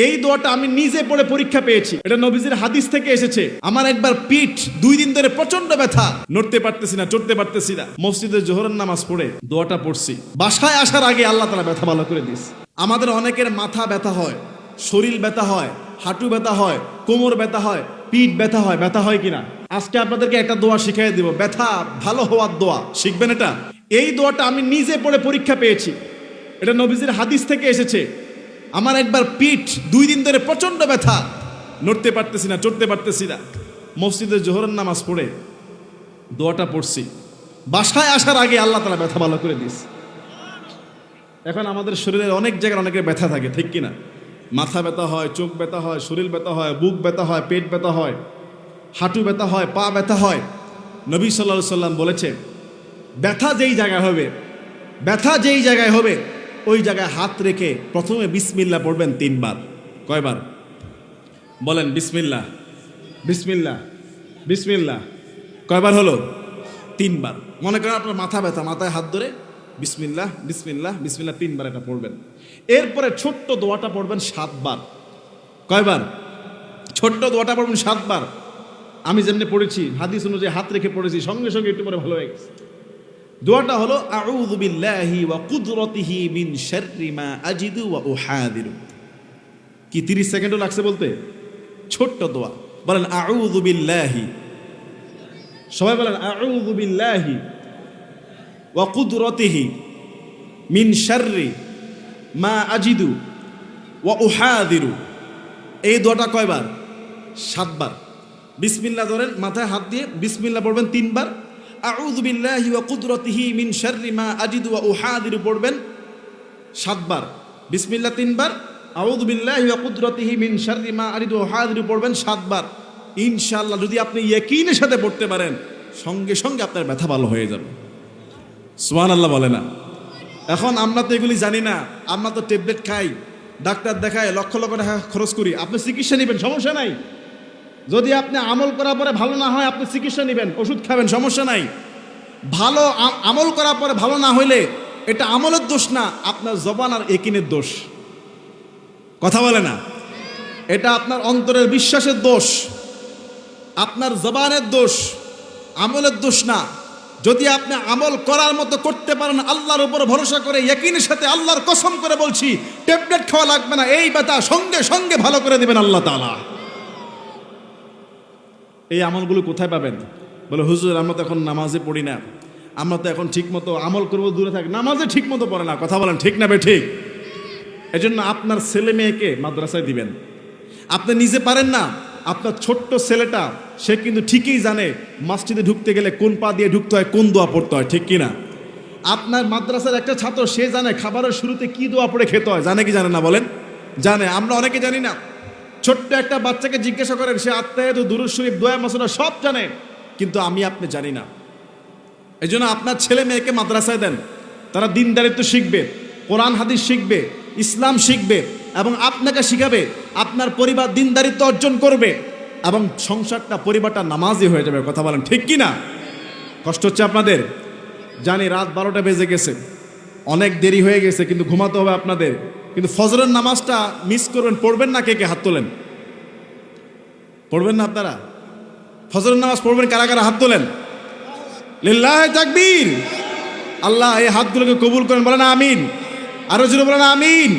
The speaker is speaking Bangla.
এই দোয়াটা আমি নিজে পড়ে পরীক্ষা পেয়েছি। এটা নবীজির হাদিস থেকে এসেছে। আমার একবার পিঠ 2 দিন ধরে প্রচন্ড ব্যথা, নড়তে পারতেছি না, চড়তে পারতেছি না। মসজিদে জোহরের নামাজ পড়ে দোয়াটা পড়ছি, বাসায় আসার আগে আল্লাহ তাআলা ব্যথা ভালো করে দিস। আমাদের অনেকের মাথা ব্যথা হয়, শরীর ব্যথা হয়, হাঁটু ব্যথা হয়, কোমর ব্যথা হয়, পিঠ ব্যথা হয়। ব্যথা হয় কিনা? আজকে আপনাদেরকে একটা দোয়া শিখিয়ে দিব, ব্যথা ভালো হওয়ার দোয়া। শিখবেন এটা। এই দোয়াটা আমি নিজে পড়ে পরীক্ষা পেয়েছি। এটা নবীজির হাদিস থেকে এসেছে। আমার একবার পিঠ 2 দিন ধরে প্রচন্ড ব্যথা, নড়তে পারতেছি না, চড়তে পারতেছি না। মসজিদে জোহরের নামাজ পড়ে দোয়াটা পড়ছি, বাসায় আসার আগে আল্লাহ তাআলা ব্যথা ভালো করে দিস। এখন আমাদের শরীরের অনেক জায়গায় অনেকের ব্যথা থাকে, ঠিক কিনা? মাথা ব্যথা হয়, চোখ ব্যথা হয়, শরীর ব্যথা হয়, বুক ব্যথা হয়, পেট ব্যথা হয়, হাঁটু ব্যথা হয়, পা ব্যথা হয়। নবী সাল্লাল্লাহু আলাইহি সাল্লাম বলেছে, ব্যথা যেই জায়গায় হবে, ব্যথা যেই জায়গায় হবে ওই জায়গায় হাত রেখে প্রথমে বিসমিল্লাহ পড়বেন 3 বার। কয়বার বলেন? বিসমিল্লাহ, বিসমিল্লাহ, বিসমিল্লাহ। কয়বার হলো? 3 বার। মনে করেন আপনার মাথা ব্যথা, মাথায় হাত ধরে বিসমিল্লাহ, বিসমিল্লাহ, বিসমিল্লাহ 3 বার এটা পড়বেন। এরপরে ছোট্ট দোয়াটা পড়বেন 7 বার। কয়বার? ছোট্ট দোয়াটা পড়বেন 7 বার। আমি যেমনি পড়েছি হাদিস অনুযায়ী হাত রেখে পড়েছি, সঙ্গে সঙ্গে একটু পরে ভালো হয়ে গেছে। দোয়াটা হলো আউযু বিল্লাহি ওয়া কুদরতিহি মিন শাররি মা আজিদু ওয়া উহাদিরু। কি 30 সেকেন্ডও লাগছে বলতে? ছোট্ট দোয়া। বলেন আউযু বিল্লাহি, সবাই বলেন আউযু বিল্লাহি ওয়া কুদরতিহি মিন শাররি মা আজিদু ওয়া উহাদিরু। এই দোয়াটা কয়বার? 7 বার। বিসমিল্লাহ ধরেন, মাথায় হাত দিয়ে বিসমিল্লাহ পড়বেন 3 বার। আউযু বিল্লাহি ওয়া কুদরতিহি মিন শাররি মা আজিদু ওয়া উহাদিরু পড়বেন 7 বার। বিসমিল্লাহ 3 বার, আউযু বিল্লাহি ওয়া কুদরতিহি মিন শাররি মা আজিদু ওয়া উহাদিরু পড়বেন 7 বার। ইনশাআল্লাহ যদি আপনি ইয়াকিনের সাথে পড়তে পারেন, সঙ্গে সঙ্গে আপনার ব্যথা ভালো হয়ে যাবে। সুবহানাল্লাহ বলে না? এখন আমরা তো এগুলি জানি না, আমরা তো ট্যাবলেট খাই, ডাক্তার দেখায়, লক্ষ লক্ষ টাকা খরচ করি। আপনি চিকিৎসা নেবেন, সমস্যা নাই। যদি আপনি আমল করার পরে ভালো না হয়, আপনি চিকিৎসা নেবেন, ওষুধ খাবেন, সমস্যা নাই। ভালো আমল করার পরে ভালো না হইলে এটা আমলের দোষ না, আপনার জবান আর একিনের দোষ। কথা বলে না? এটা আপনার অন্তরের বিশ্বাসের দোষ, আপনার জবানের দোষ, আমলের দোষ না। যদি আপনি আমল করার মতো করতে পারেন, আল্লাহর উপর ভরসা করে ইয়াকিনের সাথে, আল্লাহর কসম করে বলছি, ট্যাবলেট খাওয়া লাগবে না, এই ব্যথা সঙ্গে সঙ্গে ভালো করে দিবেন আল্লাহ তাআলা। এই আমলগুলো কোথায় পাবেন? বলে হুজুর আমরা তো এখন নামাজে পড়ি না, আমরা তো এখন ঠিক মতো আমল করবো, দূরে থাকি, নামাজে ঠিক মতো পড়ে না। কথা বলেন ঠিক না বে ঠিক? এই জন্য আপনার ছেলে মেয়েকে মাদ্রাসায় দিবেন। আপনি নিজে পারেন না, আপনার ছোট্ট ছেলেটা সে কিন্তু ঠিকই জানে মসজিদে ঢুকতে গেলে কোন পা দিয়ে ঢুকতে হয়, কোন দোয়া পড়তে হয়, ঠিক কিনা? আপনার মাদ্রাসার একটা ছাত্র সে জানে খাবারের শুরুতে কি দোয়া পড়ে খেতে হয়, জানে কি জানে না বলেন? জানে। আমরা অনেকে জানি না। ছোট্ট একটা বাচ্চাকে জিজ্ঞাসা করেন, সে আত্মায়াত, দুরূদ শরীফ, দোয়া মাসুরা সব জানে, কিন্তু আমি আপনি জানি না। এই জন্য আপনার ছেলে মেয়েকে মাদ্রাসায় দেন, তারা দিনদারিত্ব শিখবে, কোরআন হাদিস শিখবে, ইসলাম শিখবে, এবং আপনাকে শিখাবে। আপনার পরিবার দিনদারিত্ব অর্জন করবে এবং সংসারটা, পরিবারটা নামাজি হয়ে যাবে। কথা বলেন ঠিক কি না? কষ্ট হচ্ছে আপনাদের? জানি রাত 12টা বেজে গেছে, অনেক দেরি হয়ে গেছে, কিন্তু ঘুমাতে হবে আপনাদের। কিন্তু ফজরের নামাজটা মিস করবেন, পড়বেন না? কে কে হাত তোলেন? পড়বেন না আপনারা? ফজরের নামাজ পড়বেন কারা কারা? হাত তোলেন। লিল্লাহি তাকবীর। আল্লাহ এই হাতগুলোকে কবুল করেন, বলেন আমিন। আরো জোরে বলেন আমিন।